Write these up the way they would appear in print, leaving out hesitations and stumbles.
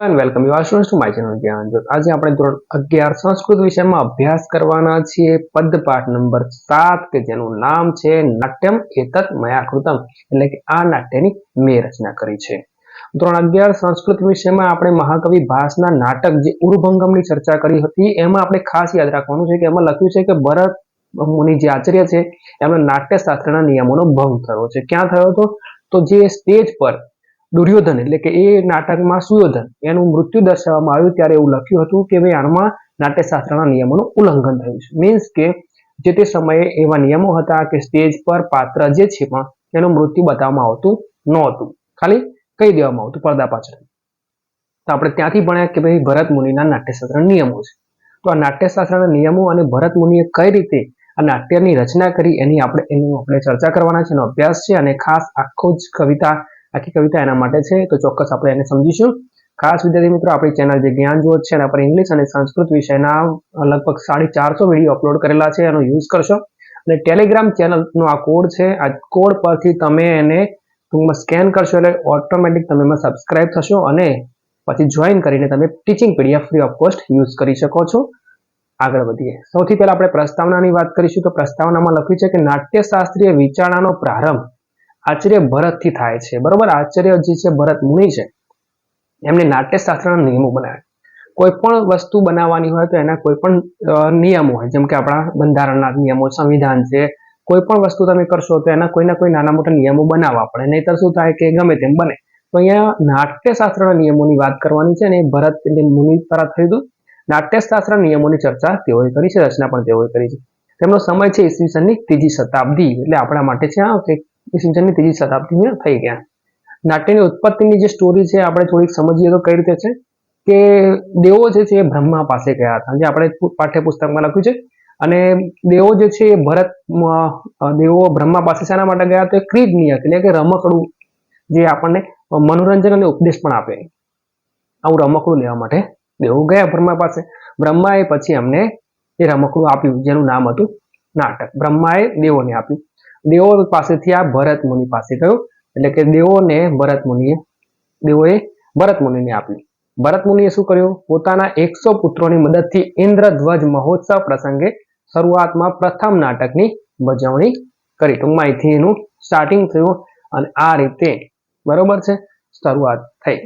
And welcome you all students to my channel જ્ઞાન જ્યોત। આજે આપણે ધોરણ 11 સંસ્કૃત વિષયમાં અભ્યાસ કરવાના છીએ પદપાઠ નંબર 7 કે જેનું નામ છે નાટ્યમ એતત મયા કૃતમ, એટલે કે આ નાટ્યની મેં રચના કરી છે। ધોરણ 11 સંસ્કૃત વિષયમાં આપણે મહાકવિ ભાસના નાટક જે ઉરુભંગમની ચર્ચા કરી હતી, એમાં આપણે ખાસ યાદ રાખવાનું છે કે એમાં લખ્યું છે કે ભરત મુનિ જે આચાર્ય છે એમણે નાટ્યશાસ્ત્રના નિયમોનો ભંગ થયો છે। ક્યાં થયો હતો? તો જે સ્ટેજ પર દુર્યોધન એટલે કે એ નાટકમાં સુયોધન એનું મૃત્યુ દર્શાવવામાં આવ્યું ત્યારે એવું લખ્યું હતું કે ભાઈ આમાં નાટ્યશાસ્ત્રના નિયમોનું ઉલ્લંઘન થયું છે। મીન્સ કે જે તે સમયે એવા નિયમો હતા કે સ્ટેજ પર પાત્ર જે છે પણ એનું મૃત્યુ બતાવવામાં આવતું નહોતું, ખાલી કહી દેવામાં આવતું પડદા પાછળ। તો આપણે ત્યાંથી ભણ્યા કે ભાઈ ભરત મુનિના નાટ્યશાસ્ત્રના નિયમો છે। તો આ નાટ્યશાસ્ત્રના નિયમો અને ભરત મુનિએ કઈ રીતે આ નાટ્યની રચના કરી એની આપણે ચર્ચા કરવાના છે, એનો અભ્યાસ છે અને ખાસ આખી કવિતા એના માટે છે। તો ચોક્કસ આપણે એને સમજીશું। ખાસ વિદ્યાર્થી મિત્રો, આપણી ચેનલ જે જ્ઞાન જ્યોત છે એના પર ઇંગ્લિશ અને સંસ્કૃત વિષયના લગભગ 450 વિડીયો અપલોડ કરેલા છે, એનો યુઝ કરશો। અને ટેલિગ્રામ ચેનલનો આ કોડ છે, આ કોડ પરથી તમે એને ટૂંકમાં સ્કેન કરશો એટલે ઓટોમેટિક તમે એમાં સબસ્ક્રાઇબ થશો અને પછી જોઈન કરીને તમે teaching PDF free of cost use કરી શકો છો। આગળ વધીએ। સૌથી પહેલા આપણે પ્રસ્તાવનાની વાત કરીશું। તો પ્રસ્તાવનામાં લખ્યું છે કે નાટ્યશાસ્ત્રીય વિચારણાનો પ્રારંભ આચાર્ય ભરતથી થાય છે, બરોબર। આચાર્ય જે છે ભરત મુનિ છે એમને નાટ્યશાસ્ત્રના નિયમો બનાવ્યા। કોઈ પણ વસ્તુ બનાવવાની હોય તો એના કોઈ પણ નિયમો હોય, જેમ કે આપણા બંધારણના નિયમો, સંવિધાન છે, કોઈ પણ વસ્તુ તમે કરશો તો એના કોઈ ના કોઈ નાના મોટા નિયમો બનાવવા પડે, નહીતર શું થાય કે ગમે તેમ બને। તો અહીંયા નાટ્યશાસ્ત્રના નિયમોની વાત કરવાની છે અને ભરત એટલે મુનિ દ્વારા થયું હતું। નાટ્યશાસ્ત્ર નિયમોની ચર્ચા તેઓએ કરી છે, રચના પણ તેઓએ કરી છે। તેમનો સમય છે ઈસવીસનની 3જી શતાબ્દી, એટલે આપણા માટે છે ઈસવીસનની 3જી શતાબ્દીમાં થઈ ગયા। નાટ્યની ઉત્પત્તિની જે સ્ટોરી છે આપણે થોડીક સમજીએ તો કઈ રીતે છે કે દેવો જે છે એ બ્રહ્મા પાસે ગયા હતા, જે આપણે પાઠ્યપુસ્તકમાં લખ્યું છે। અને દેવો જે છે એ દેવો બ્રહ્મા પાસે શાના માટે ગયા? તો ક્રીડનીય એટલે કે રમકડું, જે આપણને મનોરંજન અને ઉપદેશ પણ આપે, આવું રમકડું લેવા માટે દેવો ગયા બ્રહ્મા પાસે। બ્રહ્માએ પછી એમને એ રમકડું આપ્યું જેનું નામ હતું નાટક। બ્રહ્માએ દેવોને આપ્યું, દેવો પાસેથી આ ભરત મુનિ પાસે ગયું, એટલે કે દેવોએ ભરત મુનિને આપ્યું। ભરત મુનિએ શું કર્યું? પોતાના 100 પુત્રોની મદદથી ઇન્દ્રધ્વજ મહોત્સવ પ્રસંગે શરૂઆતમાં પ્રથમ નાટકની ભજવણી કરી। ટૂંકમાં અહીંથી એનું સ્ટાર્ટિંગ થયું અને આ રીતે બરોબર છે શરૂઆત થઈ।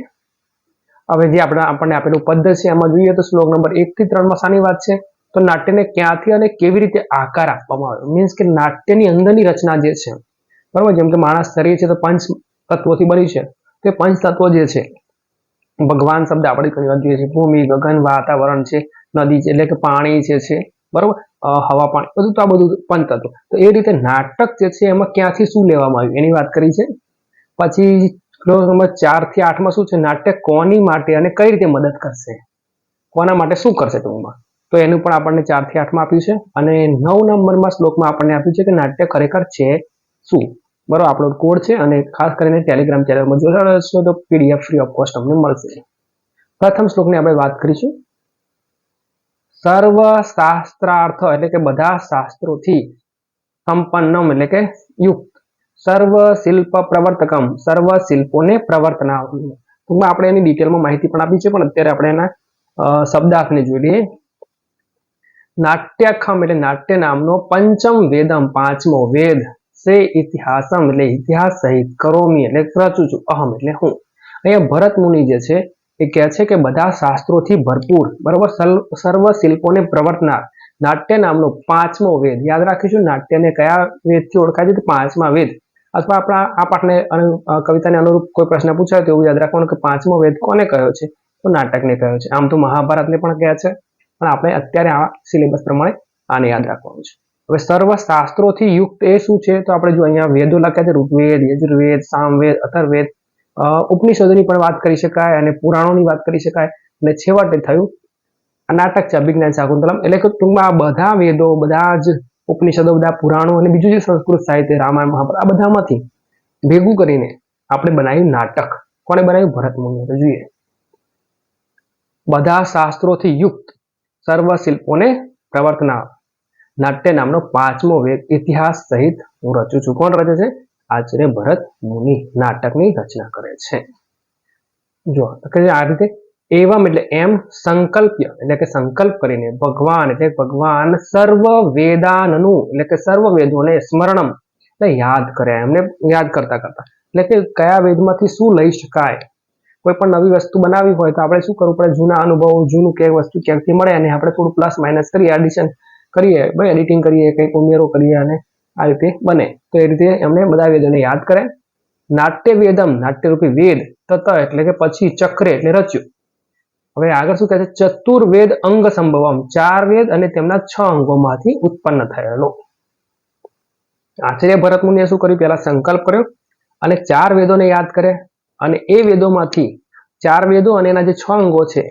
હવે જે આપણને આપેલું પદ છે એમાં જોઈએ તો શ્લોક નંબર 1 થી 3 માં શાની વાત છે? તો નાટ્યને ક્યાંથી અને કેવી રીતે આકાર આપવામાં આવ્યો, મીન્સ કે નાટ્યની અંદરની રચના જે છે, બરોબર। જેમ કે માણસ શરીર છે તો 5 તત્વોથી બની છે, તે 5 તત્વો જે છે, ભગવાન શબ્દ આપણે ઘણી વાર જોઈએ છીએ, ભૂમિ, ગગન, વાતાવરણ છે, નદી છે એટલે કે પાણી છે, બરોબર, હવા, પાણી, બધું તો આ બધું પંચતત્વ। તો એ રીતે નાટક જે છે એમાં ક્યાંથી શું લેવામાં આવ્યું એની વાત કરી છે। પછી શ્લોક નંબર 4 થી 8 માં શું છે? નાટ્ય કોની માટે અને કઈ રીતે મદદ કરશે, કોના માટે શું કરશે ટૂંકમાં, તો એનું પણ આપણને 4 થી 8 માં આપ્યું છે। અને 9 નંબરમાં શ્લોકમાં આપણને આપ્યું છે કે નાટ્ય ખરેખર છે શું, બરોબર। આપણો કોડ છે અને ખાસ કરીને ટેલિગ્રામ ચેનલમાં જોડાયેલો છો તો પીડીએફ ફ્રી ઓફ કોસ્ટ તમને મળશે। પ્રથમ શ્લોકની આપણે વાત કરીશું। સર્વ શાસ્ત્રાર્થ એટલે કે બધા શાસ્ત્રોથી સંપન્નમ એટલે કે યુક્ત, સર્વ શિલ્પ પ્રવર્તકમ સર્વ શિલ્પોને પ્રવર્તનાર। ટૂંકમાં આપણે એની ડિટેલમાં માહિતી પણ આપી છે, પણ અત્યારે આપણે એના શબ્દાર્થને જોઈ લઈએ। નાટ્યખમ એટલે નાટ્ય નામનો પંચમ વેદમ 5મો વેદ સે ઇતિહાસમ એટલે ઇતિહાસ સહિત, કરોમી એટલે રચું છું, અહમ એટલે હું। અહીંયા ભરત મુનિ જે છે એ કહે છે કે બધા શાસ્ત્રોથી ભરપૂર, બરોબર, સર્વ શિલ્પોને પ્રવર્તનાર નાટ્ય નામનો 5મો વેદ, યાદ રાખીશું નાટ્યને કયા વેદથી ઓળખાય છે? તો 5મા વેદ, અથવા આપણા આ પાઠને કવિતાને અનુરૂપ કોઈ પ્રશ્ન પૂછાય તો એવું યાદ રાખવાનું કે 5મો વેદ કોને કહ્યો છે? તો નાટકને કહ્યો છે। આમ તો મહાભારતને પણ કહે છે, પણ આપણે અત્યારે આ સિલેબસ પ્રમાણે આને યાદ રાખવાનું છે। હવે સર્વ શાસ્ત્રોથી યુક્ત એ શું છે? તો આપણે જો અહીંયા વેદો લખ્યા છે, ઋગ્વેદ, યજુર્વેદ, સામવેદ, અથર્વવેદ, ઉપનિષદોની પણ વાત કરી શકાય અને પુરાણોની વાત કરી શકાય, અને છેવટે થયું આ નાટક છે અભિજ્ઞાન શાકુંતલમ, એટલે કે ટૂંકમાં આ બધા વેદો, બધા જ ઉપનિષદો, બધા પુરાણો અને બીજું જે સંસ્કૃત સાહિત્ય, રામાયણ, મહાભારત, આ બધામાંથી ભેગું કરીને આપણે બનાવ્યું નાટક। કોને બનાવ્યું? ભરત મુનિએ। તો જોઈએ, બધા શાસ્ત્રોથી યુક્ત, સર્વ શિલ્પોને પ્રવર્તનાર નાટ્ય નામનો 5મો વેદ ઇતિહાસ સહિત હું રચું છું। કોણ રચે છે? આચાર્ય ભરત મુનિ નાટકની રચના કરે છે। જો આ રીતે એવમ એટલે એમ સંકલ્પ્ય એટલે કે સંકલ્પ કરીને ભગવાન એટલે ભગવાન સર્વ વેદાનનું એટલે કે સર્વ વેદોને સ્મરણમ એટલે યાદ કરે એમને યાદ કરતા કરતા એટલે કે કયા વેદમાંથી શું લઈ શકાય કોઈ પણ નવી વસ્તુ બનાવી હોય તો આપણે શું કરવું પડે જૂના અનુભવો જૂનું કે વસ્તુ ક્યાંકથી મળે અને આપણે થોડું પ્લસ માઇનસ કરીએ એડિશન કરીએ ભાઈ એડિટિંગ કરીએ કંઈક ઉમેરો કરીએ અને આ રીતે બને તો એ રીતે એમને બધા વેદોને યાદ કરે નાટ્ય વેદમ નાટ્યરૂપી વેદ તત એટલે કે પછી ચક્રે એટલે રચ્યું હવે આગળ શું કહે છે ચતુર્વેદ અંગ સંભવમ 4 વેદ અને તેમના 6 અંગોમાંથી ઉત્પન્ન થયેલો આચાર્ય ભરત મુનિએ શું કર્યું પહેલા સંકલ્પ કર્યો અને 4 વેદોને યાદ કરે અને એ વેદોમાંથી 4 વેદો અને એના જે 6 અંગો છે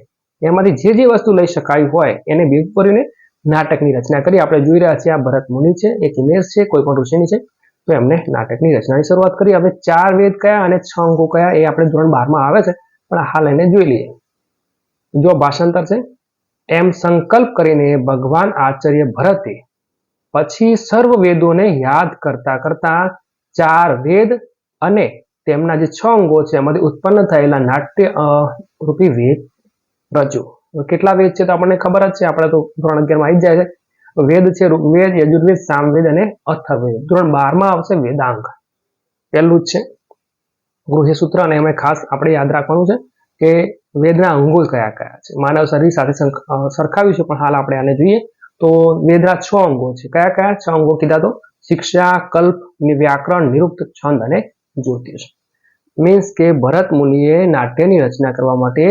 એમાંથી જે વસ્તુ લઈ શકાય હોય એને ભેગું કરીને નાટકની રચના કરી આપણે જોઈ રહ્યા છીએ આ ભરત મુનિ છે એક ઇમેજ છે કોઈ પણ ઋષિની છે તો એમને નાટકની રચનાની શરૂઆત કરી હવે 4 વેદ કયા અને 6 અંગો કયા એ આપણે ધોરણ 12 માં આવે છે પણ હાલ એને જોઈ લઈએ જો ભાષાંતર છે એમ સંકલ્પ કરીને ભગવાન આચાર્ય ભરતે પછી સર્વ વેદોને યાદ કરતા કરતા 4 વેદ અને તેમના જે 6 અંગો છે એમાંથી ઉત્પન્ન થયેલા નાટ્ય રૂપી વેદ રચ્યું કેટલા વેદ છે તો આપણને ખબર જ છે આપણે તો ધોરણ 11 માં આવી જ જાય છે વેદ છે ઋગ્વેદ યજુર્વેદ સામવેદ અને અથર્વવેદ ધોરણ 12 માં આવશે વેદાંગ પહેલું જ છે ગૃહ્ય સૂત્ર અને એમાં ખાસ આપણે યાદ રાખવાનું છે કે વેદના અંગો કયા કયા છે માનવ શરીર સાથે સરખાવ્યું છે પણ હાલ આપણે આને જોઈએ તો વેદના 6 અંગો છે કયા કયા 6 અંગો કીધા તો શિક્ષા કલ્પ વ્યાકરણ નિરુક્ત છંદ અને જ્યોતિષ મીન્સ કે ભરત મુનિએ નાટ્યની રચના કરવા માટે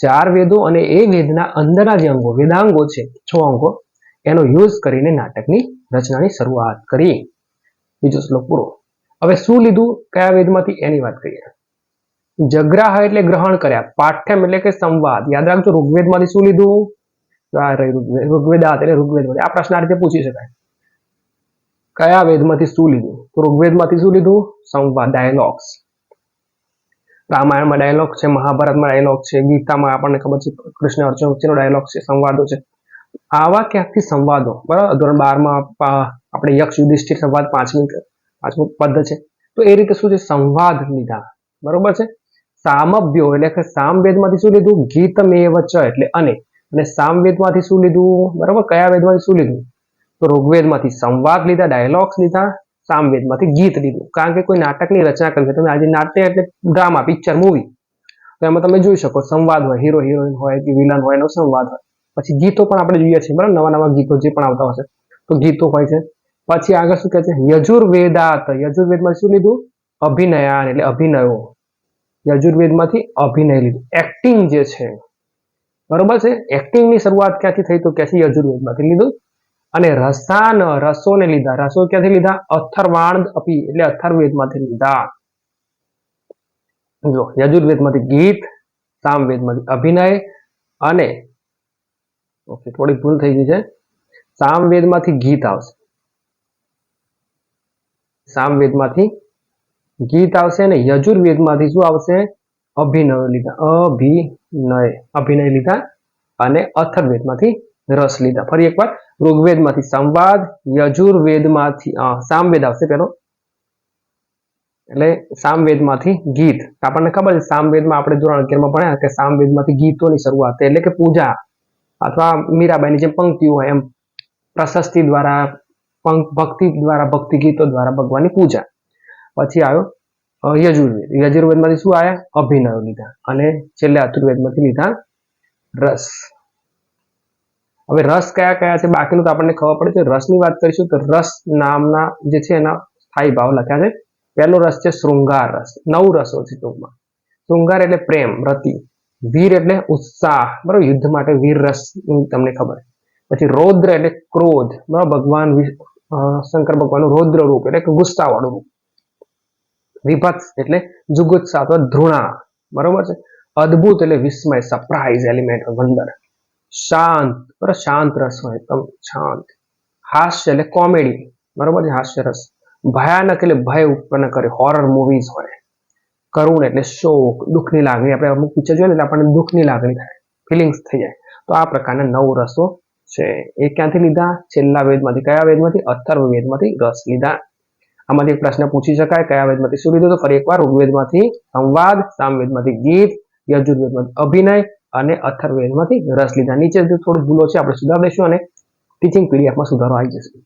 4 વેદો અને એ વેદના અંદરના જે અંગો વેદાંગો છે 6 અંગો એનો યુઝ કરીને નાટકની રચનાની શરૂઆત કરી બીજો શ્લોક પૂરો હવે શું લીધું કયા વેદમાંથી એની વાત કરીએ જગ્રાહ એટલે ગ્રહણ કર્યા પાઠ્યમ એટલે કે સંવાદ યાદ રાખજો ઋગ્વેદમાંથી શું લીધું ઋગ્વેદાત એટલે ઋગ્વેદમાંથી આ પ્રશ્ન આ રીતે પૂછી શકાય કયા વેદમાંથી શું લીધું તો ઋગ્વેદમાંથી શું લીધું સંવાદ ડાયલોગ્સ રામાયણમાં ડાયલોગ છે મહાભારતમાં ડાયલોગ છે ગીતામાં આપણને ખબર છે કૃષ્ણ અર્જુન વચ્ચેનો ડાયલોગ છે સંવાદો છે આવા ક્યાંકથી સંવાદો બરાબર ધોરણ 12 માં આપણે યક્ષ યુધિષ્ઠિર સંવાદ પાંચમું પદ છે તો એ રીતે શું છે સંવાદ લીધા બરોબર છે સામભ્યો એટલે કે સામવેદમાંથી શું લીધું ગીતમેવ ચ એટલે અને સામવેદમાંથી શું લીધું બરાબર કયા વેદમાંથી શું લીધું તો ઋગ્વેદમાંથી સંવાદ લીધા ડાયલોગ્સ લીધા સામવેદમાંથી ગીત લીધું કારણ કે કોઈ નાટકની રચના કરી તમે આજે નાટ્ય એટલે ડ્રામા પિક્ચર મૂવી તો એમાં તમે જોઈ શકો સંવાદ હોય હીરો હિરોઈન હોય કે વિલન હોય એનો સંવાદ હોય પછી ગીતો પણ આપણે જોઈએ છીએ બરાબર નવા નવા ગીતો જે પણ આવતા હશે તો ગીતો હોય છે પછી આગળ શું કહે છે યજુર્વેદાત યજુર્વેદમાં શું લીધું અભિનયાન એટલે અભિનયો યજુર્વેદમાંથી અભિનય લીધું એક્ટિંગ જે છે બરોબર છે એક્ટિંગની શરૂઆત ક્યાંથી થઈ તો ક્યાંથી યજુર્વેદમાંથી લીધું અને રસાન રસોને લીધા રસો ક્યાંથી લીધા અથર્વાણ અપી એટલે અથર્વવેદમાંથી લીધા જો યજુર્વેદમાંથી ગીત સામવેદમાંથી અભિનય અને ઓકે થોડી ભૂલ થઈ ગઈ છે સામવેદમાંથી ગીત આવશે સામવેદમાંથી ગીત આવશે અને યજુર્વેદમાંથી શું આવશે અભિનય લીધા અભિનય લીધા અને અથર્વવેદમાંથી રસ લીધા ફરી એકવાર ઋગ્વેદમાંથી સંવાદ યજુર્વેદમાંથી સામવેદ આવશે પેલો એટલે સામવેદમાંથી ગીત આપણને ખબર છે સામવેદમાં આપણે ધોરણ 11 માં ભણ્યા કે સામવેદમાંથી ગીતોની શરૂઆત એટલે કે પૂજા અથવા મીરાબાઈની જેમ પંક્તિઓ હોય એમ પ્રશસ્તિ દ્વારા ભક્તિ દ્વારા ભક્તિ ગીતો દ્વારા ભગવાનની પૂજા પછી આવ્યો યજુર્વેદમાંથી શું આવ્યા અભિનયો લીધા અને છેલ્લે અથર્વવેદમાંથી લીધા રસ હવે રસ કયા કયા છે બાકીનું તો આપણને ખબર પડે છે રસની વાત કરીશું તો રસ નામના જે છે એના સ્થાયી ભાવ લખ્યા છે પહેલો રસ છે શૃંગાર રસ 9 રસો છે ટૂંકમાં શૃંગાર એટલે પ્રેમ રતિ વીર એટલે ઉત્સાહ બરાબર યુદ્ધ માટે વીર રસ તમને ખબર પછી રૌદ્ર એટલે ક્રોધ બરાબર ભગવાન શંકર ભગવાનનું રૌદ્ર રૂપ એટલે કે ગુસ્સાવાળું રૂપ વિભત્સ એટલે જુગુત્સા અથવા ધૃણા બરોબર છે અદ્ભુત એટલે વિસ્મય સરપ્રાઇઝ એલિમેન્ટ વંડર શાંત બરાબર શાંત રસ હોય એકદમ શાંત હાસ્ય એટલે કોમેડી બરોબર છે હાસ્ય રસ ભયાનક એટલે ભય ઉત્પન્ન કરે હોરર મૂવીઝ હોય કરુણ એટલે શોક દુઃખની લાગણી આપણે અમુક પિક્ચર જોઈએ એટલે આપણને દુઃખની લાગણી થાય ફિલિંગ્સ થઈ જાય તો આ પ્રકારના 9 રસો છે એ ક્યાંથી લીધા છેલ્લા વેદમાંથી કયા વેદમાંથી અથર્વવેદમાંથી રસ લીધા આમાંથી એક પ્રશ્ન પૂછી શકાય કયા વેદમાંથી શું લીધું તો ફરી એકવાર ઋગ્વેદમાંથી સંવાદ સામવેદમાંથી ગીત યજુર્વેદમાંથી અભિનય અને અથર્વવેદમાંથી રસ લીધા. નીચે થોડું ભૂલો છે આપણે સુધારી દઈશું અને ટીચિંગ પીડીએફમાં સુધારો આવી જશે.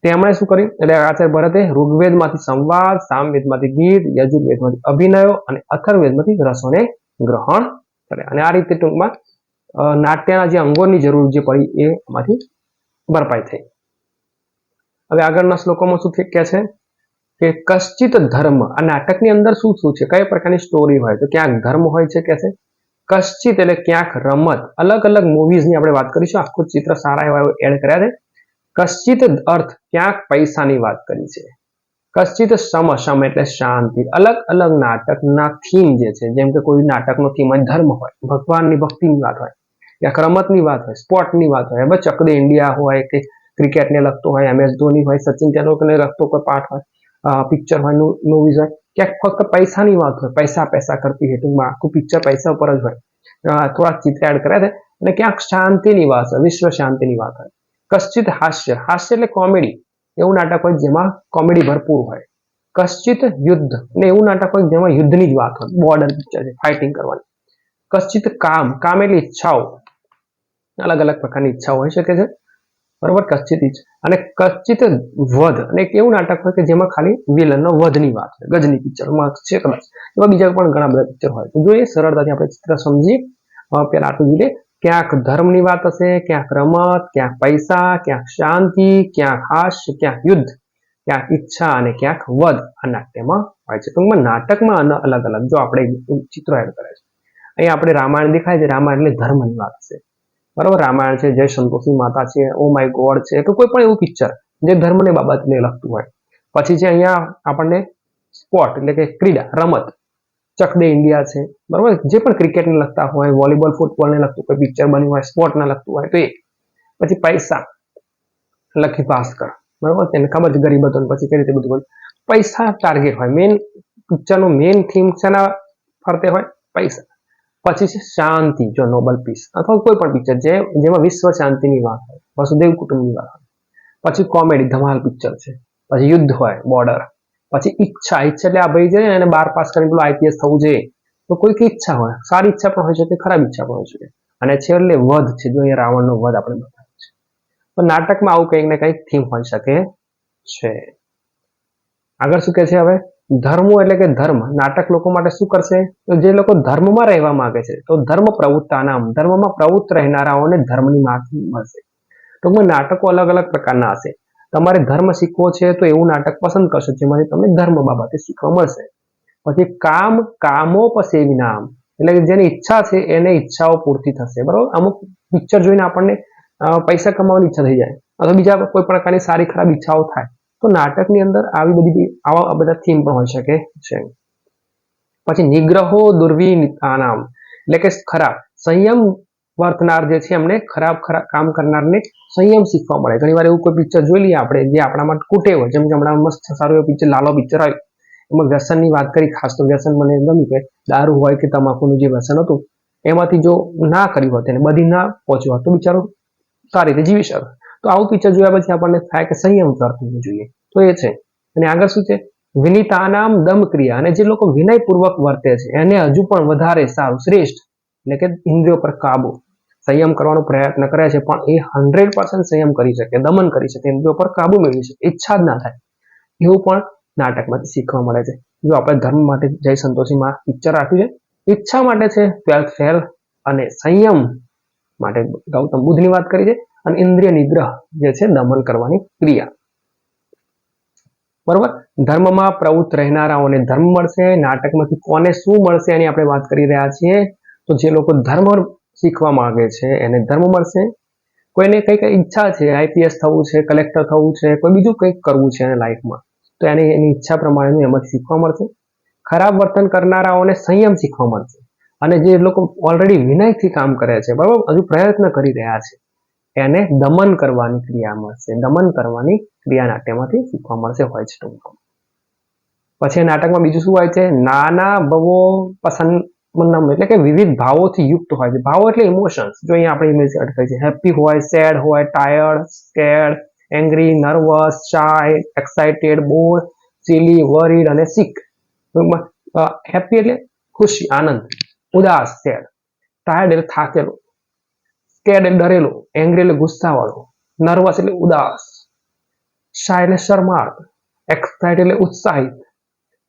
તેમણે શું કર્યું એટલે આચાર્ય ભરતે ઋગ્વેદમાંથી સંવાદ, સામવેદમાંથી ગીત, યજુર્વેદમાંથી અભિનયો અને અથર્વવેદમાંથી રસોને ગ્રહણ કરે. અને આ રીતે ટૂંકમાં નાટ્યના જે અંગોની જરૂર જે પડી એ એમાંથી ભરપાઈ થઈ. હવે આગળના શ્લોકોમાં શું કહે છે કે કશ્ચિત ધર્મ, આ નાટકની અંદર શું શું છે, કઈ પ્રકારની સ્ટોરી હોય તો ક્યાંક ધર્મ હોય છે કે છે, કશ્ચિત એટલે ક્યાંક રમત, અલગ અલગ મૂવીઝની આપણે વાત કરીશું, આખું ચિત્ર સારા એવા એડ કર્યા છે. કશ્ચિત અર્થ ક્યાંક પૈસાની વાત કરી છે. કશ્ચિત સમ એટલે શાંતિ, અલગ અલગ નાટકના થીમ જે છે, જેમ કે કોઈ નાટકનો થીમ હોય ધર્મ હોય, ભગવાનની ભક્તિની વાત હોય, ક્યાંક રમતની વાત હોય, સ્પોર્ટની વાત હોય, હવે ચક દે ઇન્ડિયા હોય કે ક્રિકેટને લગતો હોય, MS ધોની હોય, સચિન તેંડુલકરને લગતો કોઈ પાઠ હોય, પિક્ચર હોય, મૂવીઝ હોય, ક્યાંક ફક્ત પૈસાની વાત હોય, પૈસા પૈસા કરતી હે ટૂંકમાં આખું પિક્ચર પૈસા ઉપર જ હોય, થોડા ચિત્ર એડ કર્યા છે. અને ક્યાંક શાંતિની વાત હોય, વિશ્વ શાંતિની વાત હોય. કશ્ચિત હાસ્ય, હાસ્ય એટલે કોમેડી, એવું નાટક હોય જેમાં કોમેડી ભરપૂર હોય. કશ્ચિત યુદ્ધ એટલે એવું નાટક હોય જેમાં યુદ્ધની જ વાત હોય, બોર્ડર પિક્ચર છે, ફાઇટિંગ કરવાની. કશ્ચિત કામ, કામ એટલે ઈચ્છાઓ, અલગ અલગ પ્રકારની ઈચ્છાઓ હોઈ શકે છે, બરોબર. કશ્ચિત અને કશ્ચિત વધ અને એક એવું નાટક હોય કે જેમાં ખાલી વિલનનો વધની વાત હોય, ગજની પિક્ચરમાં છે કદાચ, એવા બીજા પણ ઘણા બધા પિક્ચર હોય. તો જોઈએ સરળતાથી આપણે ચિત્ર સમજીએ. પેલા આટલું જોઈએ, ક્યાંક ધર્મની વાત હશે, ક્યાંક રમત, ક્યાંક પૈસા, ક્યાંક શાંતિ, ક્યાંક હાસ્ય, ક્યાંક યુદ્ધ, ક્યાંક ઈચ્છા અને ક્યાંક વધ આ નાટ્યમાં હોય છે. ટૂંકમાં નાટકમાં અલગ અલગ જો આપણે ચિત્રો એડ કરે છે. અહીંયા આપણે રામાયણ દેખાય છે, રામાયણ એટલે ધર્મની વાત છે, બરોબર. રામાયણ છે, જય સંતોષી માતા છે, ઓ માય ગોડ છે, તો કોઈ પણ એવું પિક્ચર જે ધર્મને બાબતને લગતું હોય. પછી છે અહીંયા આપણને સ્પોર્ટ એટલે કે ક્રીડા, રમત, ચક દે ઇન્ડિયા છે, બરોબર. જે પણ ક્રિકેટને લગતા હોય, વોલીબોલ, ફૂટબોલને લગતું કોઈ પિક્ચર બન્યું હોય, સ્પોર્ટને લગતું હોય તો એ. પછી પૈસા, લખી ભાસ્કર, બરોબર. તેને ખબર છે ગરીબ હતો પછી કઈ રીતે બધું પૈસા ટાર્ગેટ હોય, મેઇન પિક્ચરનો મેઇન થીમ શેના ફરતે હોય, પૈસા. પછી છે શાંતિ, જો નોબલ પીસ અથવા કોઈ પણ પિક્ચર જેમાં વિશ્વ શાંતિની વાત હોય, વસુદેવ કુટુંબની વાત હોય. પછી કોમેડી, ધમાલ પિક્ચર છે. પછી યુદ્ધ હોય, બોર્ડર. પછી ઈચ્છા, ઈચ્છા એટલે આ ભાઈ છે એને 12 પાસ કરીને પેલું IPS થવું જોઈએ, તો કોઈક ઈચ્છા હોય, સારી ઈચ્છા પણ હોય શકે, ખરાબ ઈચ્છા પણ હોય શકે. અને છેલ્લે વધ છે, જો અહીંયા રાવણનો વધ આપણે બતાવ્યો છે. તો નાટકમાં આવું કંઈક ને કંઈક થીમ હોઈ શકે છે. આગળ શું કહે છે હવે, ધર્મો એટલે કે ધર્મ, નાટક લોકો માટે શું કરશે, તો જે લોકો ધર્મમાં રહેવા માંગે છે તો ધર્મ પ્રવૃત્તાનામ, ધર્મમાં પ્રવૃત્ત રહેનારાઓને ધર્મની માહિતી મળશે. ટૂંકમાં નાટકો અલગ અલગ પ્રકારના હશે. તમારે ધર્મ શીખવો છે તો એવું નાટક પસંદ કરશો જેમાંથી તમને ધર્મ બાબતે શીખવા મળશે. પછી કામ, કામો પછી નામ એટલે કે જેની ઈચ્છા છે એને ઈચ્છાઓ પૂર્તિ થશે, બરોબર. અમુક પિક્ચર જોઈને આપણને પૈસા કમાવાની ઈચ્છા થઈ જાય અથવા બીજા કોઈ પ્રકારની સારી ખરાબ ઈચ્છાઓ થાય, તો નાટકની અંદર આવી બધી આવા બધા થીમ પણ હોઈ શકે છે. પછી નિગ્રહો દુર્વિનિતાનામ એટલે કે ખરાબ, સંયમ વર્તનાર જે છે એમને ખરાબ કામ કરનારને સંયમ શીખવા મળે. ઘણી વાર એવું કોઈ પિક્ચર જોઈ લઈએ આપણે જે આપણા માટે કુટેવ હોય, જેમ કે હમણાં મસ્ત સારું એવું પિક્ચર લાલો પિક્ચર હોય, એમાં વ્યસનની વાત કરી, ખાસ તો વ્યસન મને ગમ્યું કે દારૂ હોય કે તમાકુનું જે વ્યસન હતું એમાંથી જો ના કર્યું હોત એને બધી ના પહોંચ્યું હોત તો બિચારો સારી રીતે જીવી શકે. તો આવું પિક્ચર જોયા પછી આપણને થાય કે સંયમ વર્તવું જોઈએ, તો એ છે. અને આગળ શું છે, વિનિતાનામ દમ ક્રિયા, અને જે લોકો વિનયપૂર્વક વર્તે છે એને હજુ પણ વધારે સારું, શ્રેષ્ઠ એટલે કે ઇન્દ્રિયો પર કાબુ, સંયમ કરવાનો પ્રયત્ન કરે છે પણ એ 100% સંયમ કરી શકે, દમન કરી શકે, ઇન્દ્રિયો પર કાબુ મેળવી શકે, ઈચ્છા જ ના થાય, એવું પણ નાટકમાંથી શીખવા મળે છે. જો આપણે ધર્મ માટે જય સંતોષીમાં પિક્ચર રાખ્યું છે, ઈચ્છા માટે છે 12th ફેલ, અને સંયમ માટે ગૌતમ બુદ્ધની વાત કરી છે, અને ઇન્દ્રિય નિગ્રહ જે છે દમન કરવાની ક્રિયા, બરોબર. ધર્મમાં પ્રવૃત્ત રહેનારાઓને ધર્મ મળશે. નાટકમાંથી કોને શું મળશે એની આપણે વાત કરી રહ્યા છીએ. તો જે લોકો ધર્મ શીખવા માંગે છે એને ધર્મ મળશે. કોઈને કઈક ઈચ્છા છે, IPS થવું છે, કલેક્ટર થવું છે, કોઈ બીજું કંઈક કરવું છે એને લાઈફમાં, તો એને એની ઈચ્છા પ્રમાણેનું એમાંથી શીખવા મળશે. ખરાબ વર્તન કરનારાઓને સંયમ શીખવા મળશે. અને જે લોકો ઓલરેડી વિનયથી કામ કરે છે, બરોબર, હજુ પ્રયત્ન કરી રહ્યા છે, એને દમન કરવાની ક્રિયા મળશે. દમન કરવાની ક્રિયા નાટ્યમાંથી શીખવા મળશે હોય છે ટૂંકમાં. પછી નાટકમાં બીજું શું હોય છે, નાના ભવો પસંદ એટલે કે વિવિધ ભાવોથી યુક્ત હોય છે. ભાવો એટલે ઇમોશન્સ, જો અહીંયા આપણે ઇમેજ એડ કરી છે, હેપી હોય, સેડ હોય, tired, scared, angry, nervous, shy, excited, bored, silly, worried અને સિક. હેપી એટલે ખુશી, આનંદ, ઉદાસ સેડ, ટાયર્ડ એટલે થાકેલો, સ્કેર્ડ એટલે ડરેલો, એંગ્રી એટલે ગુસ્સાવાળો, નર્વસ એટલે ઉદાસ, શાય એટલે શરમાળ, એક્સાઇટ એટલે ઉત્સાહિત,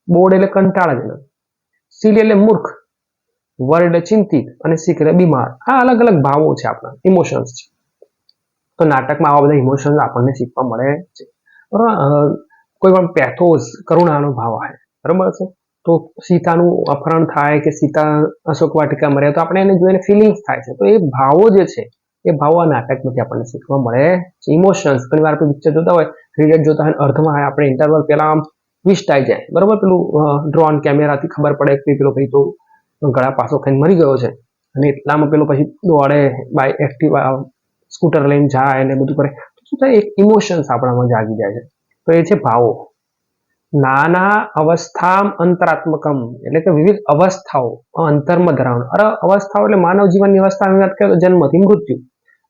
બોર્ડ એટલે કંટાળાજનક, સિલી એટલે મૂર્ખ, વર્ડ એટલે ચિંતિત અને સિક એટલે બીમાર. આ અલગ અલગ ભાવો છે, આપણા ઇમોશન્સ છે. તો નાટકમાં આવા બધા ઇમોશન્સ આપણને શીખવા મળે છે. બરાબર. કોઈ પણ પેથોસ કરુણાનો ભાવ આવે, બરાબર છે. તો સીતાનું અપહરણ થાય કે સીતા અશોક વાટિકા મરે તો આપણે એને જોઈને ફિલિંગ્સ થાય છે. તો એ ભાવો જે છે એ ભાવો આ નાટકમાંથી આપણને શીખવા મળે છે. ઇમોશન્સ ઘણી વાર આપણે પિક્ચર જોતા હોય, ક્રિકેટ જોતા હોય, અર્ધમાં આપણે ઇન્ટરવલ પહેલા આમ ટ્વિસ્ટ આવી જાય, બરાબર. પેલું ડ્રોન કેમેરાથી ખબર પડે કે પેલો ભાઈ તો ગળા પાછો ખાઈને મરી ગયો છે અને એટલામાં પેલો પછી દોડે બાય એક્ટિવા સ્કૂટર લઈને જાય અને બધું કરે. શું થાય, એક ઇમોશન્સ આપણામાં જાગી જાય છે. તો એ છે ભાવો. નાના અવસ્થામ અંતરાત્મકમ એટલે કે વિવિધ અવસ્થાઓ અંતરમાં ધરાવવાનું. અરે અવસ્થાઓ એટલે માનવ જીવનની અવસ્થાની વાત કરીએ તો જન્મથી મૃત્યુ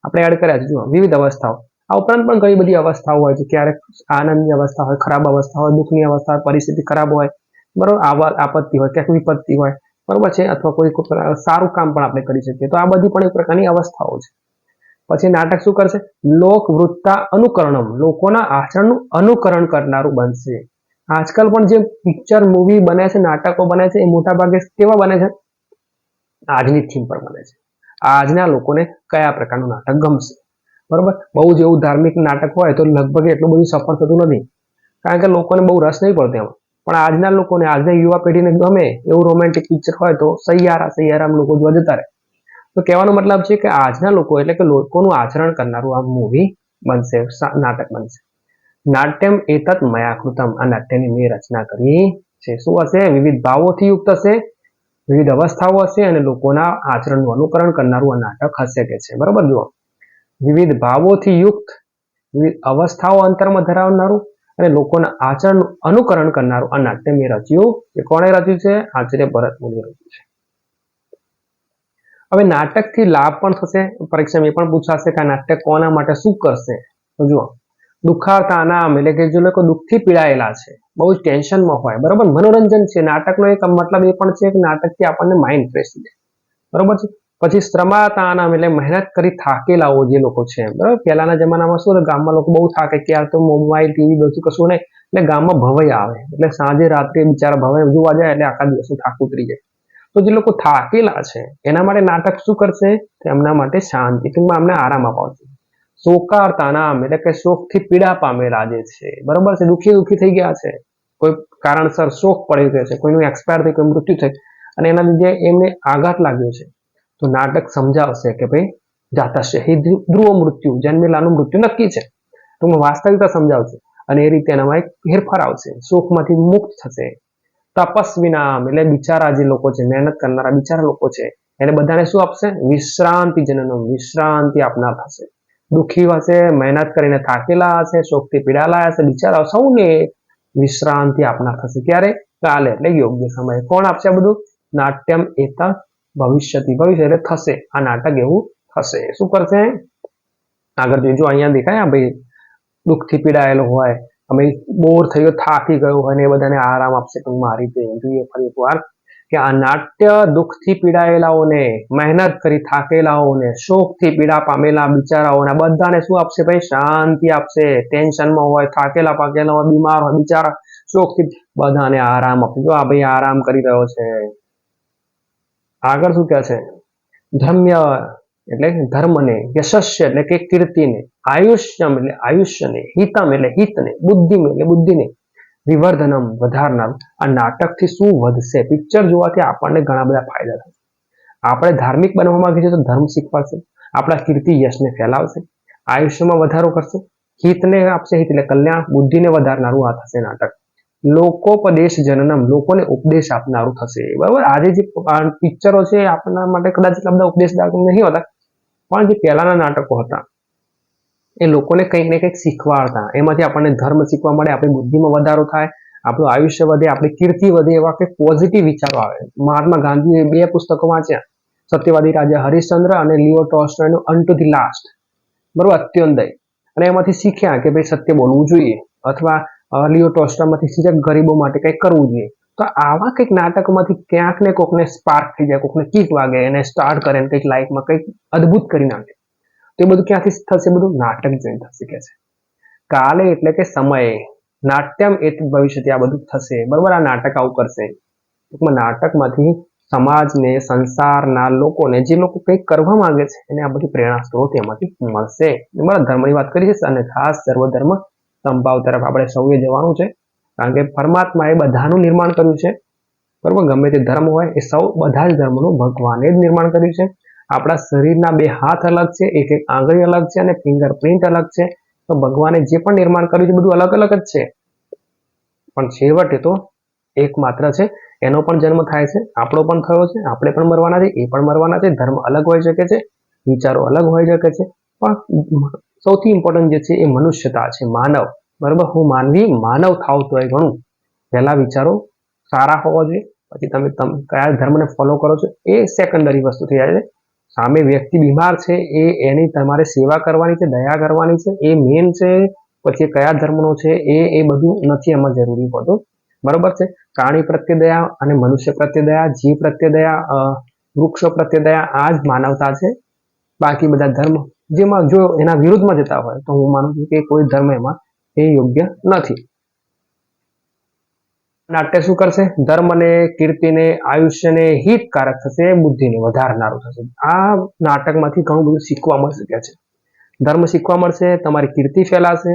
આપણે એડ કર્યા છે. જુઓ, વિવિધ અવસ્થાઓ. આ ઉપરાંત પણ ઘણી બધી અવસ્થાઓ હોય છે. ક્યારેક આનંદની અવસ્થા હોય, ખરાબ અવસ્થા હોય, દુઃખની અવસ્થા હોય, પરિસ્થિતિ ખરાબ હોય, બરોબર, આપત્તિ હોય, ક્યાંક વિપત્તિ હોય, બરોબર છે. અથવા કોઈ સારું કામ પણ આપણે કરી શકીએ. તો આ બધી પણ એક પ્રકારની અવસ્થાઓ છે. પછી નાટક શું કરશે? લોકવૃત્તા અનુકરણમ, લોકોના આચરણનું અનુકરણ કરનારું બનશે. આજકાલ પણ જે પિક્ચર મૂવી બને છે, નાટકો બને છે, એ મોટા ભાગે કેવા બને છે? આજની થીમ પર બને છે. આજના લોકોને કયા પ્રકારનું નાટક ગમશે, બરોબર. બહુ જ એવું ધાર્મિક નાટક હોય તો લગભગ એટલું બધું સફળ થતું નથી, કારણ કે લોકોને બહુ રસ નહીં પડતો એમાં. પણ આજના લોકોને, આજના યુવા પેઢીને ગમે એવું રોમેન્ટિક પિક્ચર હોય તો સૈયારામ લોકો જોવા જતા રહે. તો કહેવાનો મતલબ છે કે આજના લોકો એટલે કે લોકોનું આચરણ કરનારું આ મૂવી બનશે, નાટક બનશે. નાટ્યમ એતત મયાકૃતમ, આ નાટ્યની મેં રચના કરી છે. શું હશે? વિવિધ ભાવોથી યુક્ત હશે, વિવિધ અવસ્થાઓ હશે અને લોકોના આચરણનું અનુકરણ કરનારું આ નાટક હશે કે છે. બરોબર. જુઓ, વિવિધ ભાવોથી યુક્ત, વિવિધ અવસ્થાઓ અંતરમાં ધરાવનારું અને લોકોના આચરણનું અનુકરણ કરનારું આ નાટ્ય મેં રચ્યું. એ કોણે રચ્યું છે? આચાર્ય ભરત મુનિએ રચ્યું છે. હવે નાટકથી લાભ પણ થશે. પરીક્ષામાં એ પણ પૂછાશે કે આ નાટક કોના માટે શું કરશે. તો જુઓ, દુખાવતા નામ એટલે કે જે લોકો દુઃખથી પીડાયેલા છે, બહુ જ ટેન્શનમાં હોય, બરોબર, મનોરંજન છે. નાટકનો એક મતલબ એ પણ છે કે નાટકથી આપણને માઇન્ડ ફ્રેશ થઈ જાય, બરોબર છે. પછી શ્રમાતા નામ એટલે મહેનત કરી થાકેલાઓ જે લોકો છે, બરોબર. પહેલાના જમાનામાં શું, ગામમાં લોકો બહુ થાકે, ક્યારે તો મોબાઈલ ટીવી બધું કશું નહીં, એટલે ગામમાં ભવાઈ આવે, એટલે સાંજે રાત્રે બિચારા ભવાઈ જોવા જાય એટલે આખા દિવસનું થાક ઉતરી જાય. તો જે લોકો થાકેલા છે એના માટે નાટક શું કરશે? એમના માટે શાંતિ, ટૂંકમાં અમને આરામ અપાવશે. શોકાર્તા નામ એટલે કે શોકથી પીડા પામેલા જે છે, બરોબર છે, દુઃખી થઈ ગયા છે, કોઈ કારણસર શોક પડી ગયો છે, કોઈનું એક્સપાયર થઈ, કોઈ મૃત્યુ થઈ અને એના લીધે એમને આઘાત લાગ્યો છે, તો નાટક સમજાવશે કે ભાઈ જાતશે હિ ધ્રુવ મૃત્યુ, જન્મેલાનું મૃત્યુ નક્કી છે. તો વાસ્તવિકતા સમજાવશે અને એ રીતે એનામાં એક ફેરફાર આવશે, શોકમાંથી મુક્ત થશે. તપસ્વી નામ એટલે બિચારા જે લોકો છે, મહેનત કરનારા બિચારા લોકો છે, એને બધાને શું આપશે? વિશ્રાંતિ જનનમ, વિશ્રાંતિ આપનાર થશે. દુઃખી હશે, મહેનત કરીને થાકેલા હશે, શોકથી પીડાયેલા હશે, બિચારા સૌને વિશ્રાંતિ આપનાર થશે. ક્યારે? કાલે, એટલે યોગ્ય સમય. કોણ આપશે આ બધું? નાટ્યમ એતત ભવિષ્યતિ, ભવિષ્ય એટલે થશે. આ નાટક એવું થશે. શું કરશે? આગળ જોજો, અહીંયા દેખાય ભાઈ દુઃખથી પીડાયેલો હોય, અમે બોર થયો, થાકી ગયો હોય ને એ બધાને આરામ આપશે. ટૂંકમાં આ રીતે જોઈએ ફરી એકવાર કે આ નાટ્ય દુઃખથી પીડાયેલાઓને, મહેનત કરી થાકેલાઓને, શોકથી પીડા પામેલા બિચારાઓને બધાને શું આપશે ભાઈ? શાંતિ આપશે. ટેન્શનમાં હોય, થાકેલા પાકેલા હોય, બીમાર હોય બિચારા, શોકથી બધાને આરામ આપશે. જો આ ભાઈ આરામ કરી રહ્યો છે. આગળ શું કહે છે? ધર્મ્ય એટલે ધર્મને, યશસ્ય એટલે કે કીર્તિને, આયુષ્યમ એટલે આયુષ્યને, હિતમ એટલે હિતને, બુદ્ધિમ એટલે બુદ્ધિને, વિવર્ધનમ વધારનાર. આ નાટકથી શું વધશે? પિક્ચર જોવાથી આપણને ઘણા બધા ફાયદા થશે. આપણે ધાર્મિક બનવા માંગીએ છીએ તો ધર્મ શીખવાશે, આપણા કીર્તિ યશને ફેલાવશે, આયુષ્યમાં વધારો કરશે, હિતને આપશે, હિત એટલે કલ્યાણ, બુદ્ધિને વધારનારું આ થશે નાટક. લોકોપદેશ જનનમ, લોકોને ઉપદેશ આપનારું થશે, બરાબર. આજે જે પિક્ચરો છે આપણા માટે કદાચ એટલા બધા ઉપદેશદાયક નહીં હોતા, પણ જે પહેલાના નાટકો હતા એ લોકોને કંઈક ને કંઈક શીખવાડતા. એમાંથી આપણને ધર્મ શીખવા મળે, આપણી બુદ્ધિમાં વધારો થાય, આપણું આયુષ્ય વધે, આપણી કીર્તિ વધે, એવા કંઈક પોઝિટિવ વિચારો આવે. મહાત્મા ગાંધીએ 2 પુસ્તકો વાંચ્યા, સત્યવાદી રાજા હરિશ્ચંદ્ર અને લિયો ટોલ્સ્ટોયનું અનટુ ધી લાસ્ટ, બરોબર, અત્યોદય. અને એમાંથી શીખ્યા કે ભાઈ સત્ય બોલવું જોઈએ, અથવા લિયો ટોલ્સ્ટોયમાંથી શીખ્યા ગરીબો માટે કંઈક કરવું જોઈએ. તો આવા કંઈક નાટકોમાંથી ક્યાંક ને કોકને સ્પાર્ક થઈ જાય, કોકને કીક વાગે અને સ્ટાર્ટ કરે, કંઈક લાઈફમાં કંઈક અદ્ભુત કરી નાખે. તો એ બધું ક્યાંથી થશે? બધું નાટક જોઈને થશે કે છે. કાલે એટલે કે સમયે, નાટ્યમ એ ભવિષ્યથી આ બધું થશે, બરોબર. આ નાટક આવું કરશે. ટૂંકમાં નાટકમાંથી સમાજને, સંસારના લોકોને, જે લોકો કંઈક કરવા માંગે છે એને આ બધી પ્રેરણા સ્ત્રોત એમાંથી મળશે. બરાબર. ધર્મની વાત કરી છે અને ખાસ સર્વધર્મ સંભાવ તરફ આપણે સૌએ જવાનું છે, કારણ કે પરમાત્માએ બધાનું નિર્માણ કર્યું છે, બરોબર. ગમે તે ધર્મ હોય એ સૌ બધા જ ધર્મનું ભગવાને જ નિર્માણ કર્યું છે. આપણા શરીરના 2 હાથ અલગ છે, એક આંગળી અલગ છે અને ફિંગરપ્રિન્ટ અલગ છે. તો ભગવાને જે પણ નિર્માણ કર્યું છે બધું અલગ અલગ જ છે, પણ છેવટે તો એક માત્ર છે. એનો પણ જન્મ થાય છે, આપણો પણ થયો છે, આપણે પણ મરવાના છે, એ પણ મરવાના છે. ધર્મ અલગ હોઈ શકે છે, વિચારો અલગ હોઈ શકે છે, પણ સૌથી ઇમ્પોર્ટન્ટ જે છે એ મનુષ્યતા છે, માનવ. બરોબર. હું માનવી માનવ થાવ તો એ ઘણું. પહેલા વિચારો સારા હોવા જોઈએ, પછી તમે કયા ધર્મને ફોલો કરો છો એ સેકન્ડરી વસ્તુ થઈ જાય છે. સામે વ્યક્તિ બીમાર છે, એની તમારે સેવા કરવાની છે, દયા કરવાની છે, એ મેન છે. પછી કયા ધર્મનો છે એ બધું નથી એમાં જરૂરી હોતું, બરોબર છે. પ્રાણી પ્રત્યે દયા અને મનુષ્ય પ્રત્યે દયા, જીવ પ્રત્યે દયા, વૃક્ષો પ્રત્યે દયા, આ જ માનવતા છે. બાકી બધા ધર્મ જેમાં જો એના વિરુદ્ધમાં જતા હોય તો હું માનું છું કે કોઈ ધર્મ એમાં એ યોગ્ય નથી. નાટ્ય શું કરશે? ધર્મને, કીર્તિને, આયુષ્યને હિતકારક થશે, બુદ્ધિને વધારનારું થશે. આ નાટકમાંથી ઘણું બધું શીખવા મળશે કે છે. ધર્મ શીખવા મળશે, તમારી કીર્તિ ફેલાશે.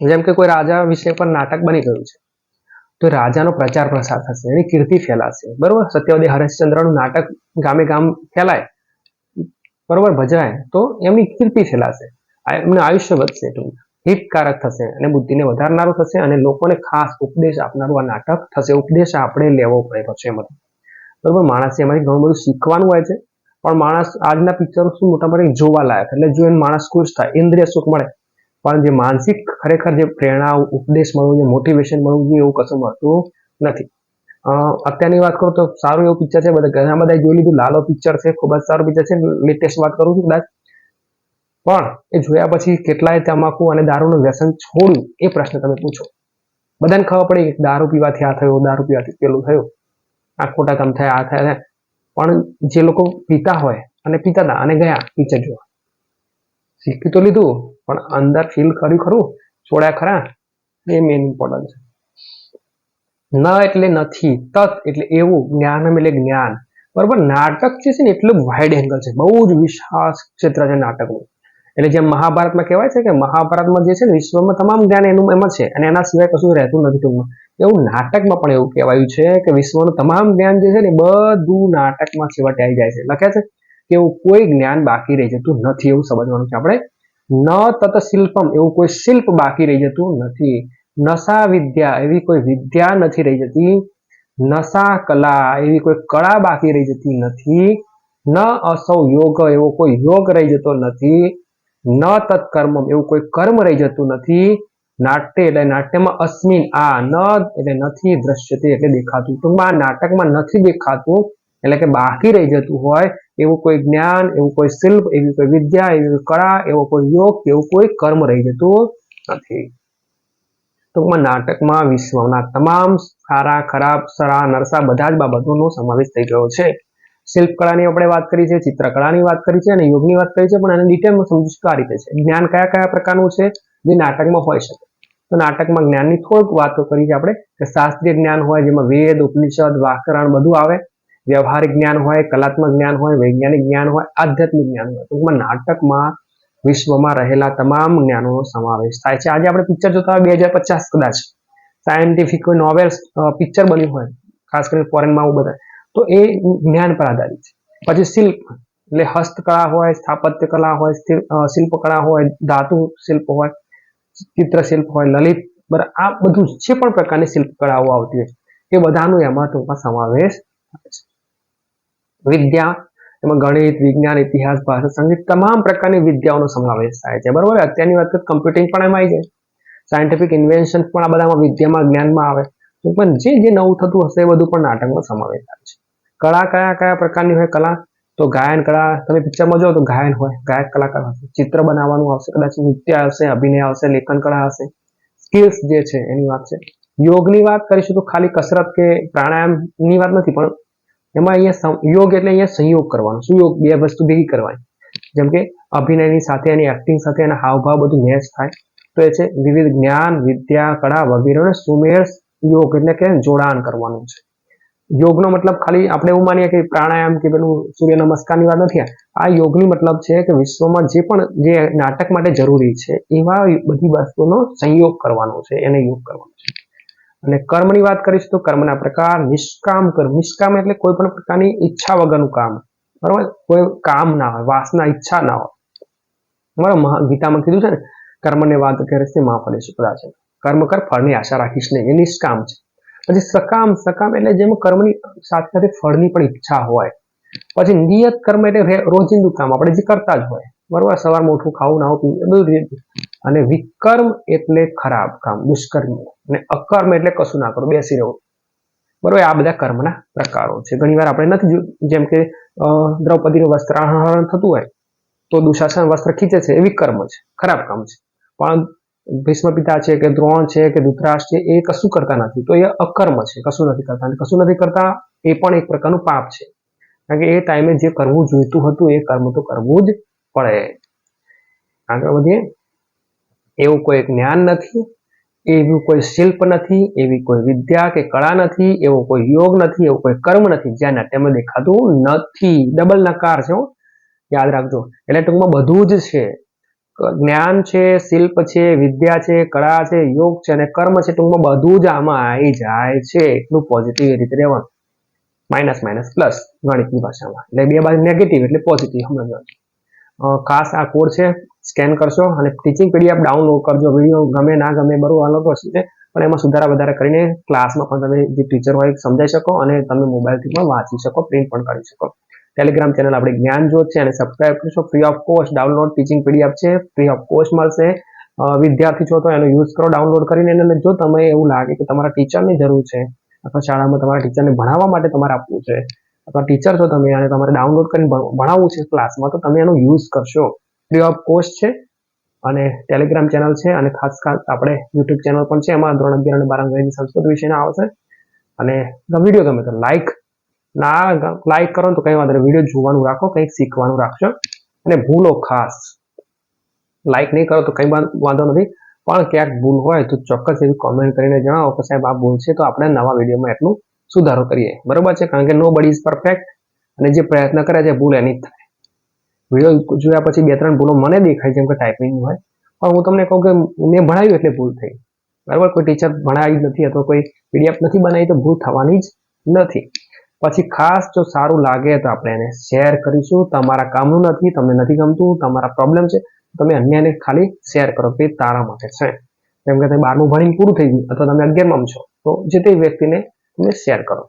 જેમ કે કોઈ રાજા વિશે પર નાટક બની ગયું છે તો રાજાનો પ્રચાર પ્રસાર થશે, એની કીર્તિ ફેલાશે, બરોબર. સત્યવતી હરિશ્ચંદ્રનું નાટક ગામે ગામ ફેલાય, બરોબર, ભજાય તો એમની કીર્તિ ફેલાશે, એમનું આયુષ્ય વધશે, હિતકારક થશે અને બુદ્ધિને વધારનારું થશે અને લોકોને ખાસ ઉપદેશ આપનારું આ નાટક થશે. ઉપદેશ આપણે લેવો પડે પછી એમાંથી, બરોબર. માણસે એમાંથી ઘણું બધું શીખવાનું હોય છે, પણ માણસ આજના પિક્ચરો શું મોટા ભાગે જોવા લાયક, એટલે જો એને માણસ ખુશ થાય, ઇન્દ્રિય સુખ મળે, પણ જે માનસિક ખરેખર જે પ્રેરણા, ઉપદેશ મળવું જોઈએ, મોટિવેશન મળવું જોઈએ, એવું કશું મળતું નથી. અત્યારની વાત કરું તો સારું એવું પિક્ચર છે, ઘણા બધા જોઈ લીધું. લાલો પિક્ચર છે, ખૂબ જ સારું પિક્ચર છે. લેટેસ્ટ વાત કરું છું કદાચ, પણ એ જોયા પછી કેટલાય તમાકુ અને દારૂનું વ્યસન છોડ્યું એ પ્રશ્ન તમે પૂછો. બધાને ખબર પડી કે દારૂ પીવાથી આ થયું, દારૂ પીવાથી પેલું થયું, આ ખોટા કામ થયા, આ થયા, પણ જે લોકો પીતા હોય અને પીતા હતા અને ગયા પિક્ચર જોવા, શીખી તો લીધું પણ અંદર ફીલ કર્યું ખરું, છોડ્યા ખરા, એ મેન ઇમ્પોર્ટન્ટ છે. ન એટલે નથી, તત એટલે એવું, જ્ઞાન એટલે જ્ઞાન, બરોબર. નાટક જે છે ને એટલું વાઇડ એંગલ છે, બહુ જ વિશાળ ક્ષેત્ર છે નાટકનું. એટલે જેમ મહાભારતમાં કહેવાય છે કે મહાભારતમાં જે છે ને વિશ્વમાં તમામ જ્ઞાન એનું એમાં છે અને એના સિવાય કશું રહેતું નથી ટૂંકમાં, એવું નાટકમાં પણ એવું કહેવાયું છે કે વિશ્વનું તમામ જ્ઞાન જે છે ને બધું નાટકમાં છેવટે આવી જાય છે. લખ્યા છે કે એવું કોઈ જ્ઞાન બાકી રહી જતું નથી, એવું સમજવાનું છે આપણે. ન તત શિલ્પમ, એવું કોઈ શિલ્પ બાકી રહી જતું નથી. નશા વિદ્યા, એવી કોઈ વિદ્યા નથી રહી જતી. નશા કલા, એવી કોઈ કળા બાકી રહી જતી નથી. ન અસૌ યોગ, એવો કોઈ યોગ રહી જતો નથી. ન તત્કર્મ, એવું કોઈ કર્મ રહી જતું નથી. નાટ્ય એટલે નાટ્યમાં અસ્મિન, આ ન એટલે નથી, દ્રશ્યતે એટલે દેખાતું. ટૂંકમાં નાટકમાં નથી દેખાતું એટલે કે બાકી રહી જતું હોય એવું કોઈ જ્ઞાન, એવું કોઈ શિલ્પ, એવી કોઈ વિદ્યા, એવી કળા, એવો કોઈ યોગ, એવું કોઈ કર્મ રહી જતું નથી. ટૂંકમાં નાટકમાં વિશ્વના તમામ સારા, ખરાબ, સરા, નરસા બધા જ બાબતોનો સમાવેશ થઈ ગયો છે. શિલ્પકળાની આપણે વાત કરી છે, ચિત્રકળાની વાત કરી છે અને યોગની વાત કરી છે, પણ આને ડિટેલમાં સમજીશું આ રીતે છે. જ્ઞાન કયા કયા પ્રકારનું છે જે નાટકમાં હોઈ શકે? તો નાટકમાં જ્ઞાનની થોડીક વાતો કરી છે આપણે, કે શાસ્ત્રીય જ્ઞાન હોય જેમાં વેદ, ઉપનિષદ, વ્યાકરણ બધું આવે. વ્યવહારિક જ્ઞાન હોય, કલાત્મક જ્ઞાન હોય, વૈજ્ઞાનિક જ્ઞાન હોય, આધ્યાત્મિક જ્ઞાન હોય. ટૂંકમાં નાટકમાં વિશ્વમાં રહેલા તમામ જ્ઞાનોનો સમાવેશ થાય છે. આજે આપણે પિક્ચર જોતા હોય 2050 કદાચ સાયન્ટિફિક કોઈ નોવેલ પિક્ચર બન્યું હોય, ખાસ કરીને ફોરેનમાં આવું બધા, તો એ જ્ઞાન પર આધારિત છે. પછી શિલ્પ એટલે હસ્તકળા હોય, સ્થાપત્ય કલા હોય, શિલ્પકળા હોય, ધાતુ શિલ્પ હોય, ચિત્ર શિલ્પ હોય, લલિત, બરાબર, આ બધું જે પણ પ્રકારની શિલ્પકળાઓ આવતી હોય એ બધાનું એમાં ટૂંકમાં સમાવેશ થાય છે. વિદ્યા, એમાં ગણિત, વિજ્ઞાન, ઇતિહાસ, ભાષા, સંગીત, તમામ પ્રકારની વિદ્યાઓનો સમાવેશ થાય છે, બરોબર. અત્યારની વાત કરીએ કમ્પ્યુટિંગ પણ એમાં આવી જાય, સાયન્ટિફિક ઇન્વેન્શન પણ આ બધામાં વિદ્યામાં, જ્ઞાનમાં આવે. પણ જે નવું થતું હશે એ બધું પણ નાટકમાં સમાવેશ થાય છે. કળા કયા કયા પ્રકારની હોય? કલા તો ગાયન કળા, તમે પિક્ચરમાં જો તો ગાયન હોય, ગાયક કલાકાર હશે, ચિત્ર બનાવવાનું આવશે, કદાચ નૃત્ય આવશે, અભિનય આવશે, લેખન કળા હશે, સ્કિલ્સ જે છે એની વાત છે. યોગની વાત કરીશું તો ખાલી કસરત કે પ્રાણાયામની વાત નથી, પણ એમાં અહીંયા યોગ એટલે અહીંયા સંયોગ કરવાનો, સુયોગ, બે વસ્તુ ભેગી કરવાની. જેમ કે અભિનયની સાથે એની એક્ટિંગ સાથે એના હાવભાવ બધું મેચ થાય, તો એ છે વિવિધ જ્ઞાન, વિદ્યા, કળા વગેરેનો સુમેળ યોગ એટલે કે જોડાણ કરવાનું છે. યોગનો મતલબ ખાલી આપણે એવું માનીએ કે પ્રાણાયામ કે પેલું સૂર્ય નમસ્કારની વાત નથી. આ યોગની મતલબ છે કે વિશ્વમાં જે નાટક માટે જરૂરી છે એવા બધી વસ્તુનો સંયોગ કરવાનો છે, એને યોગ કરવાનો છે. અને કર્મની વાત કરીશું તો કર્મના પ્રકાર. નિષ્કામ કર્મ, નિષ્કામ એટલે કોઈ પણ પ્રકારની ઈચ્છા વગરનું કામ, બરાબર, કોઈ કામ ના હોય, વાસના, ઈચ્છા ના હોય, બરાબર. ગીતામાં કીધું છે ને, કર્મને વાત કરે છે મહાફલેષુ કદાચન, કર્મ કર ફળની આશા રાખીશ નહીં, એ નિષ્કામ છે. પછી સકામ, સકામ એટલે જેમાં કર્મની સાથે સાથે ફળની પણ ઈચ્છા હોય. પછી નિયત કર્મ એટલે રોજિંદુ કામ આપણે જે કરતા જ હોય, બરોબર, સવારમાં ઉઠવું, ખાવું, નાવું, પીવું, બધું. અને વિકર્મ એટલે ખરાબ કામ, દુષ્કર્મ. અને અકર્મ એટલે કશું ના કરો, બેસી રહો, બરોબર. આ બધા કર્મના પ્રકારો છે. ઘણી વાર આપણે નથી, જેમ કે દ્રૌપદીનું વસ્ત્રાહરણ થતું હોય તો દુશાસન વસ્ત્ર ખીચે છે, એ વિકર્મ છે, ખરાબ કામ છે. પણ ભીષ્મ પિતા છે કે દ્રોણ છે કે ધૃતરાષ્ટ્ર છે, એ કશું કરતા નથી, તો એ અકર્મ છે, કશું નથી કરતા. અને કશું નથી કરતા એ પણ એક પ્રકારનું પાપ છે, કારણ કે એ ટાઈમે જે કરવું જોઈતું હતું એ કર્મ તો કરવું જ પડે. આગળ વધીએ. એવું કોઈ જ્ઞાન નથી, એવું કોઈ શિલ્પ નથી, એવી કોઈ વિદ્યા કે કળા નથી, એવો કોઈ યોગ નથી, એવું કોઈ કર્મ નથી જ્યાં નાટ્યમાં દેખાતું નથી. ડબલ નકાર છે, યાદ રાખજો. એટલે ટૂંકમાં બધું જ છે. જ્ઞાન છે, શિલ્પ છે, વિદ્યા છે, કળા છે, યોગ છે અને કર્મ છે. ટૂંકમાં બધું જ આમાં આવી જાય છે. એટલું પોઝિટિવ એ રીતે રહેવાનું. માઇનસ માઇનસ પ્લસ ગણિતની ભાષામાં, એટલે બે બાજુ નેગેટિવ એટલે પોઝિટિવ સમજવાનું. ખાસ આ કોડ છે, સ્કેન કરશો અને ટીચિંગ પીડીએફ ડાઉનલોડ કરજો. વિડીયો ગમે ના ગમે બરોબર અલગ વસ્તુ છે, પણ એમાં સુધારા વધારા કરીને ક્લાસમાં પણ તમે જે ટીચર હોય સમજાઈ શકો અને તમે મોબાઈલથી પણ વાંચી શકો, પ્રિન્ટ પણ કરી શકો. ટેલિગ્રામ ચેનલ આપણે જ્ઞાન જ્યોત છે, અને સબસ્ક્રાઇબ કરશો. Free of cost download teaching PDF છે, ફ્રી ઓફ કોસ્ટ મળશે. વિદ્યાર્થી છો તો એનો યુઝ કરો ડાઉનલોડ કરીને. અને જો તમે એવું લાગે કે તમારા ટીચરની જરૂર છે, અથવા શાળામાં તમારા ટીચરને ભણાવવા માટે તમારે આપવું છે, અથવા ટીચર છો તમે અને તમારે ડાઉનલોડ કરીને ભણાવવું છે ક્લાસમાં, તો તમે એનો યુઝ કરશો. ફ્રી ઓફ કોસ્ટ છે. અને ટેલિગ્રામ ચેનલ છે, અને ખાસ આપણે યુટ્યુબ ચેનલ પણ છે, એમાં ધોરણ 11 અને 12 અંગ્રેજી સંસ્કૃત વિષયના આવશે. અને વિડીયો ગમે તો લાઈક કરો તો કઈ વાંધો નહીં, વિડીયો જોવાનું રાખો, કંઈક શીખવાનું રાખશો. અને ભૂલો ખાસ લાઈક નહીં કરો તો કઈ વાંધો નથી, પણ ક્યાંક ભૂલ હોય તો ચોક્કસ એવી કોમેન્ટ કરીને જણાવો કે સાહેબ આ ભૂલ છે, તો આપણે નવા વિડીયોમાં એટલું સુધારો કરીએ, બરોબર છે. કારણ કે નો બડી ઇઝ પરફેક્ટ, અને જે પ્રયત્ન કરે છે ભૂલ એની જ થાય. વિડીયો જોયા પછી 2-3 ભૂલો મને દેખાય, જેમ કે ટાઈપિંગ હોય, પણ હું તમને કહું કે મેં ભણાવ્યું એટલે ભૂલ થઈ, બરાબર. કોઈ ટીચર ભણાવી જ નથી અથવા કોઈ પીડીએફ નથી બનાવી તો ભૂલ થવાની જ નથી. પછી ખાસ જો સારું લાગે તો આપણે એને શેર કરીશું. તમારા કામનું નથી, તમને નથી ગમતું, તમારા પ્રોબ્લેમ છે, તમે અન્યને ખાલી શેર કરો કે તારા માટે છે. જેમ કે તમે 12મું ભણીને પૂરું થઈ ગયું, અથવા તમે 11માં છો, તો જે તે વ્યક્તિને તમે શેર કરો.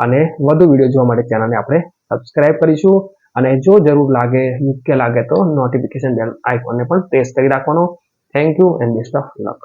અને વધુ વિડીયો જોવા માટે ચેનલને આપણે સબસ્ક્રાઇબ કરીશું. અને જો જરૂર લાગે, મુખ્ય લાગે તો નોટિફિકેશન બેલ આઇકોનને પણ પ્રેસ કરી રાખવાનો. Thank you and best of luck.